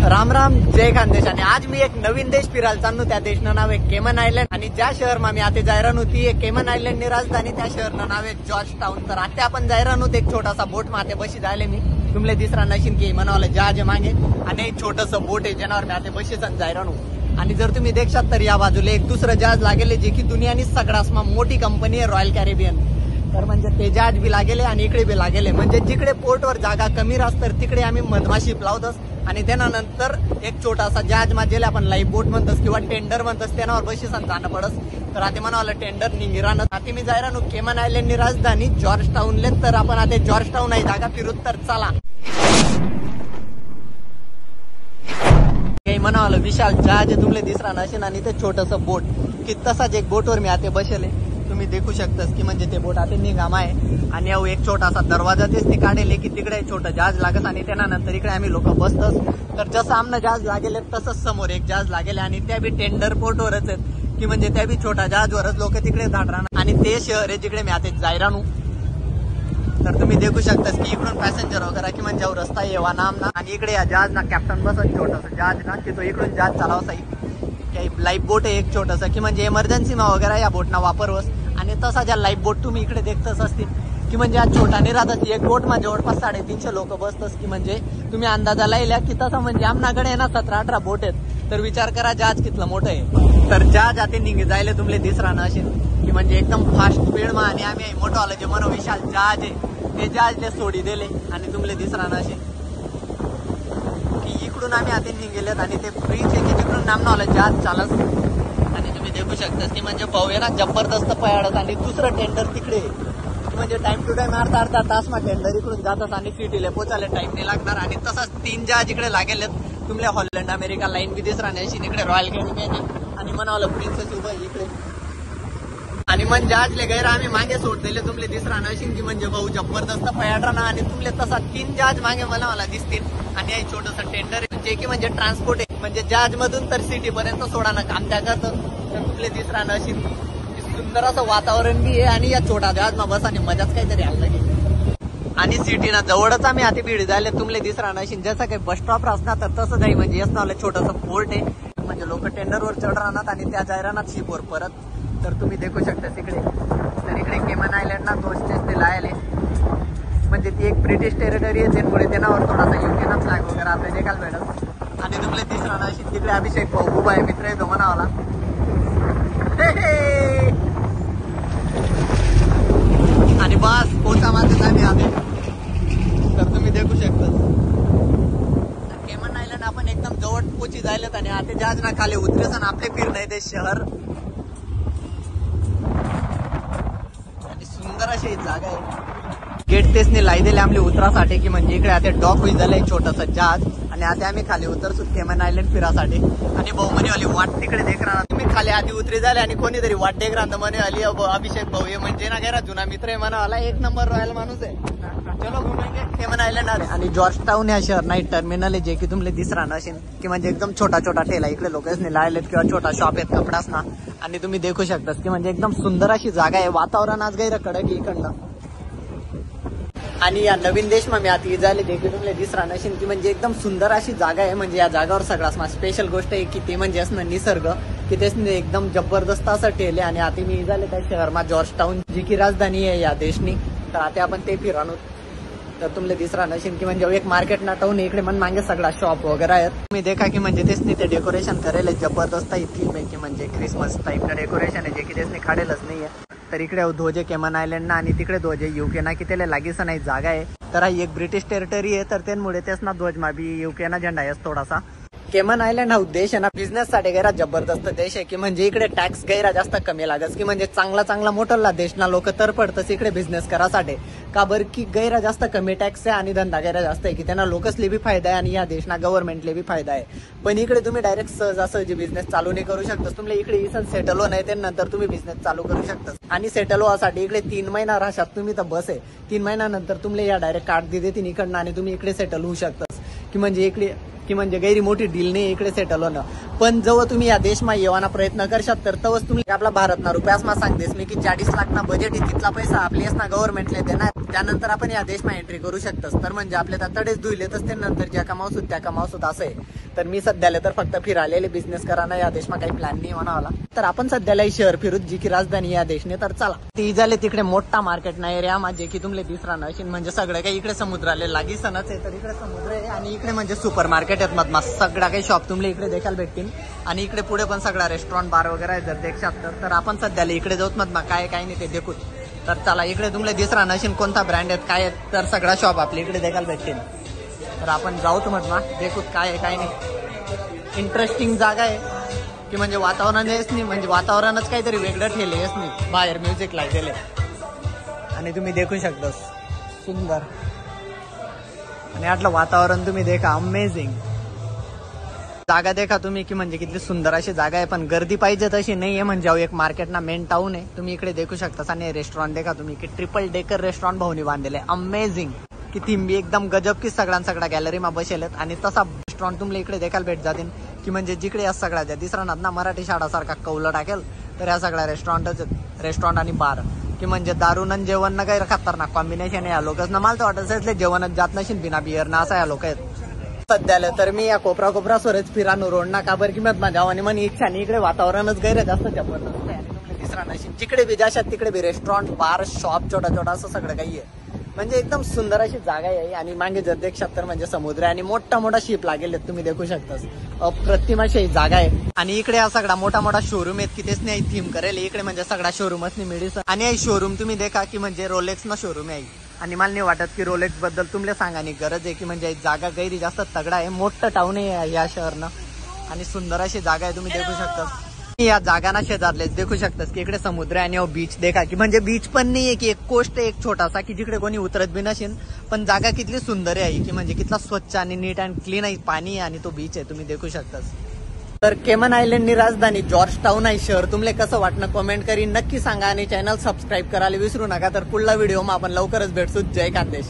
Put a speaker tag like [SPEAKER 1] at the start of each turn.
[SPEAKER 1] राम राम, जय खानदेश. आणि आज मी एक नवीन देश फिरायला चाललो. त्या देशनं नाव आहे केमन आयलंड. आणि ज्या शहरमा मी आता जायरान होती केमन आयलंडनी राजधानी, त्या शहरनं नाव आहे जॉर्ज टाउन. तर आता आपण जायरान होते एक छोटासा बोट माते बशी जायले मी तुमले दिसरा नशीन की म्हणावलं जहाज मागे आणि एक छोटस बोट आहे ज्यावर मी आता बशीच जायरान हो. आणि जर तुम्ही देखशात तर या बाजूला एक दुसरं जहाज लागेले जे की दुनियानी सगळ्यात मोठी कंपनी आहे रॉयल कॅरेबियन. तर म्हणजे ते जहाज बी लागेले आणि इकडे बी लागेले. म्हणजे जिकडे पोर्टवर जागा कमी राहत तर तिकडे आम्ही मधमाशी लावतोस. आणि त्यानंतर एक छोटासा जहाज माझ्याला आपण लाईफ बोट म्हणतोस किंवा टेंडर म्हणतोस त्यावर बशीस जाणं पडस. तर आता म्हणावलं टेंडर निघिरान आता मी जायरानू केमन आयलंडनी राजधानी जॉर्ज टाउनले. तर आपण आता जॉर्ज टाउन आहे जागा फिरूत. तर चला काही म्हणावलं विशाल जहाज तुमले दिसरा नसेल आणि ते छोटस बोट की तसाच एक बोटवर मी आता बसले तुम्ही देखू शकतास की म्हणजे ते बोट आता निघाम आहे. आणि एक छोटासा दरवाजा तेच ते काढले की तिकडे छोटं जहाज लागत आणि त्यानंतर इकडे आम्ही लोक बसतोस. तर जसं आमनं जहाज लागेल तसंच समोर एक जहाज लागेल आणि त्या बी टेंडर पोर्टवरच आहेत की म्हणजे त्या बी छोटा जहाजवरच लोक तिकडे जात राहणार. आणि ते शहर आहे जिकडे मी आता जायरानू. तर तुम्ही देखू शकतास की इकडून पॅसेंजर वगैरे की म्हणजे रस्ता येवा नाम ना. आणि इकडे या जहाज ना कॅप्टन बसत छोटासा जहाज ना की तो इकडून जहाज चालवसा. काही लाईफ बोट आहे एक छोटासा की म्हणजे इमर्जन्सी मा वगैरे या बोटना वापरवस. आणि तसा ज्या लाईफ बोट तुम्ही इकडे देखतच असतील की म्हणजे आज छोटा नाही राहतात. एक बोट मा जवळपास 350 लोक बसतस की म्हणजे तुम्ही अंदाजा लायला की तसं म्हणजे आमनाकडे ना 17-18 बोट आहेत. तर विचार करा जहाज कितलं मोठं आहे. तर जहाज आता निघे जायला तुमले दिसरा ना असेल की म्हणजे एकदम फास्ट स्पीड मा. आणि आम्ही मोठं आलं जे मनोविशाल जहाज आहे ते जहाजले सोडी दिले आणि तुमले दिसरा ना असेल की इकडून आम्ही आता निघेलेत. आणि ते ब्रिज आहे की तिकडून नामनं आलं जहाज चालत. आणि तुम्ही देखू शकता की म्हणजे पाहूया ना जबरदस्त पयाडत. आणि दुसरं टेंडर तिकडे म्हणजे टाइम टू टाइम अर्धा तास मा टेंडर इकडून जातात आणि सिटीला पोचायला टाइम नाही लागणार. आणि तसंच 3 जहाज इकडे लागेल तुमले हॉलंड अमेरिका लाईन बी दिसरा नाही इकडे रॉयल कॅरेबियन आणि म्हणावलं प्रिन्सेस उभं इकडे. आणि मग जहाजले गैर आम्ही मागे सोड दिले तुमले दिसरा नशीन की म्हणजे भाऊ जबरदस्त पयाडरा ना. आणि तुमले तसा 3 जहाज मागे मला दिसतील. आणि एक छोटंसं टेंडर जे की म्हणजे ट्रान्सपोर्ट आहे म्हणजे जहाज मधून तर सिटी पर्यंत सोडाना काम त्या करतं. तर तुमले दिसरा नशीन सुंदर असं वातावरण बी आहे. आणि या छोटा जहाज मा बस आणि मजाच काहीतरी आलं की. आणि सिटीना जवळच आम्ही आता बीड जायला तुमले दिसरा नशीन जसं काही बस स्टॉप असणार तर तसं नाही म्हणजे असं छोटंसं पोर्ट आहे. म्हणजे लोक टेंडरवर चढ राहणार आणि त्या जायरानात शिपवर परत. तर तुम्ही देखू शकता इकडे. तर इकडे केमन आयलंड ना दोस्टेच ते लायले म्हणजे ती एक ब्रिटिश टेरिटरी आहे त्यामुळे त्यावर थोडासा युकेना फ्लॅग वगैरे आपल्या देखायला भेटत. आणि तुमले दिसरा नशीन तिकडे अभिषेक भाऊ उभा आहे मित्र आहे तो म्हणावला. आणि बस पोटा मारत आम्ही आले. तर तुम्ही देखू शकता केमन आयलंड आपण एकदम जवळ पोची जायलेत. आणि आता जहाज ना खाली उतरेस आणि आपले फिरणं ते शहर. आणि सुंदर अशी जागा आहे. गेट तेचने लाई दिले आमले उतरासाठी की म्हणजे इकडे आता डॉक होई झालंय छोटस जहाज. आणि आता आम्ही खाली उतरसू केमन आयलंड फिरासाठी. आणि भाऊ म्हणे वाली वाट तिकडे देख राहणार तुम्ही खाली आधी उतरी झाले आणि कोणीतरी वाट देख राहणार म्हणे आली अभिषेक भाऊ हे म्हणजे ना गेला जुना मित्र आहे म्हणाला एक नंबर रॉयल माणूस आहे. चलो घुमेंगे केमन आयलंड आले. आणि जॉर्ज टाउन या शहर नाईट टर्मिनल आहे जे की तुमले दिसरा नशीन की म्हणजे एकदम छोटा छोटा ठेला इकडे लोकांनी लायलेत किंवा छोटा शॉप आहेत कपडाच ना. आणि तुम्ही देखू शकता की म्हणजे एकदम सुंदर अशी जागा आहे. वातावरण आज गैर कडक इकडनं. आणि या नवीन देश मा मी आता जायला देखील तुमले दिसरा नशीन की म्हणजे एकदम सुंदर अशी जागा आहे. म्हणजे या जागावर सगळ्यात स्पेशल गोष्ट आहे की ते म्हणजे असणं निसर्ग की तेच एकदम जबरदस्त असं ठेले. आणि आता मी झाले त्या शहरमा जॉर्ज टाउन जी की राजधानी आहे या देशनी. तर आता आपण ते फिरानो. तर तुमले दिसरा नशीन की म्हणजे एक मार्केट ना टाऊन इकडे मन मागे सगळा शॉप वगैरे आहेत. तुम्ही देखा की म्हणजे तेच ते डेकोरेशन करेल जबरदस्त थीम आहे की म्हणजे क्रिसमस टाईपचं डेकोरेशन आहे जे की तेच काढेलच नाहीये. तर इकडे ध्वजे केमन आयलंड ना आणि तिकडे ध्वजे युके ना की त्याला लागीच नाही जागा आहे. तर हा एक ब्रिटिश टेरिटरी आहे तर त्यामुळे तेच ना ध्वज मा बी युके ना झेंडा आहे थोडासा. केमन आयलंड हा उद्देश आहे ना बिझनेस साठी गैरा जबरदस्त देश आहे की म्हणजे इकडे टॅक्स गैरा जास्त कमी लागत की म्हणजे चांगला मोठा देशना लोक तर पडतच इकडे बिझनेस करासाठी का बरं की गैरा जास्त कमी टॅक्स आहे आणि धंदा गैरा जास्त आहे की त्यांना लोकसले बी फायदा आहे आणि या देशना गव्हर्नमेंटले बी फायदा आहे. पण इकडे तुम्ही डायरेक्ट सहजासहजी बिझनेस चालू नाही करू शकता. तुम्हाला इकडे इसन सेटल होणं आहे त्यानंतर तुम्ही बिझनेस चालू करू शकता. आणि सेटल व्हासाठी इकडे 3 महिना राहशात तुम्ही तर बस आहे 3 महिन्यानंतर तुम्हाला या डायरेक्ट कार्ड देतील इकडनं आणि तुम्ही इकडे सेटल होऊ शकता की म्हणजे इकडे की म्हणजे गैरी मोठी डील नाही इकडे सेटल होणं. पण जेव्हा तुम्ही या देशमा येवाना प्रयत्न करशात तर तवच तुम्ही आपला भारतना रुपयासमा सांगतेस मी की 40 लाखना बजेट आहे, तिथला पैसा आपल्यास ना गव्हर्नमेंटला देणार, त्यानंतर आपण या देशमा एंट्री करू शकतस. तर म्हणजे आपले तडेच धुईलेत असते, नंतर ज्या कमावसूत त्या कमावसूत असं आहे. तर मी सध्याला तर फक्त फिरालेले बिझनेस कराना या देशमा काही प्लॅन नाही होणावाला. तर आपण सध्याला शहर फिरूत जी की राजधानी या देशने. तर चला ती झाले तिकडे मोठा मार्केट ना एरिया माझे की तुमले दिसरा नशीन, म्हणजे सगळं काही इकडे समुद्राले लागीसनच आहे. तर इकडे समुद्र आहे आणि इकडे म्हणजे सुपर मार्केट आहेत मधमा सगळा काही शॉप तुमले इकडे देखायला भेटतील. आणि इकडे पुढे पण सगळा रेस्टॉरंट बार वगैरे आहे जर देखशात तर आपण सध्याला इकडे जाऊत मधमा काय काय नाही ते देखूत. तर चला इकडे तुमले दिसरा नशीन कोणता ब्रँड आहेत काय आहेत, तर सगळा शॉप आपल्या इकडे देखायला भेटतील. तर आपण जाऊत मधमा देखूत काय आहे काय नाही. इंटरेस्टिंग जागा आहे की म्हणजे वातावरणच नाही, म्हणजे वातावरणच काहीतरी वेगळं ठेवलेच नाही, बाहेर म्युझिक लागलेले आणि तुम्ही देखू शकता सुंदर. आणि आटलं वातावरण तुम्ही देखा अमेझिंग. जागा देखा तुम्ही की म्हणजे किती सुंदर अशी जागा आहे, पण गर्दी पाहिजे तशी नाही आहे. म्हणजे एक मार्केट ना मेन टाऊन आहे, तुम्ही इकडे देखू शकता. आणि रेस्टॉरंट देखा तुम्ही की ट्रिपल डेकर रेस्टॉरंट भाऊनी बांधलेले अमेझिंग. की ती एकदम गजब की सगळ्या गॅलरीमा बसेलेत. आणि तसा रेस्टॉरंट तुम्हाला इकडे देखायला भेट जातील की म्हणजे जिकडे या सगळ्या ज्या दिसरानात ना मराठी शाळासारखा कौलं टाकेल तर या सगळ्या रेस्टॉरंट आणि बार की म्हणजे दारून आणि जेवण ना काही खतरनाक कॉम्बिनेशन आहे. या लोकच ना मला तर वाटत जेवणच जात नशील बिना बियर ना असा या लोक आहेत सध्याला. तर मी या कोपरा सोरेच फिरानो रोड ना काबर किंमत माझ्या आणि मन इच्छा नाही. इकडे वातावरणच गैर जास्त जबरदस्त आहे. आणि दिसरा नशील जिकडे बी जाशात तिकडे बी रेस्टॉरंट बार शॉप छोटा असं सगळं काही आहे. म्हणजे एकदम सुंदर अशी जागा आहे. आणि मागे जर देखशात तर म्हणजे समुद्र आणि मोठा शिप लागेल तुम्ही देखू शकता. अप्रतिम अशी जागा आहे. आणि इकडे हा सगळा मोठा शोरूम आहेत की तेच नाही थीम करेल इकडे म्हणजे सगळा शोरूमच नाही मिळेल. आणि हे शोरूम तुम्ही देखा की म्हणजे रोलेक्स ना शोरूम आहे. आणि मला नाही वाटत की रोलेक्स बद्दल तुम्हाला सांगानी गरज आहे की म्हणजे जागा गैरी जास्त तगडा आहे. मोठं टाऊन आहे या शहरनं आणि सुंदर अशी जागा आहे तुम्ही देखू शकता. या जागाना शेजारलेच देखू शकतात की इकडे समुद्र आहे आणि बीच देखा की म्हणजे बीच पण नाहीये की एक कोस्ट एक छोटासा की जिकडे कोणी उतरत बी नसेल, पण जागा किती सुंदर आहे की म्हणजे कितला स्वच्छ आणि नीट अँड क्लीन आहे पाणी आणि तो बीच आहे तुम्ही देखू शकता. तर केमन आयलंडनी राजधानी जॉर्ज टाऊन आहे शहर. तुम्हाला कसं वाटणं कमेंट करी नक्की सांगा आणि चॅनल सबस्क्राईब करायला विसरू नका. तर पुढला व्हिडिओ मग आपण लवकरच भेटू. जय खानदेश.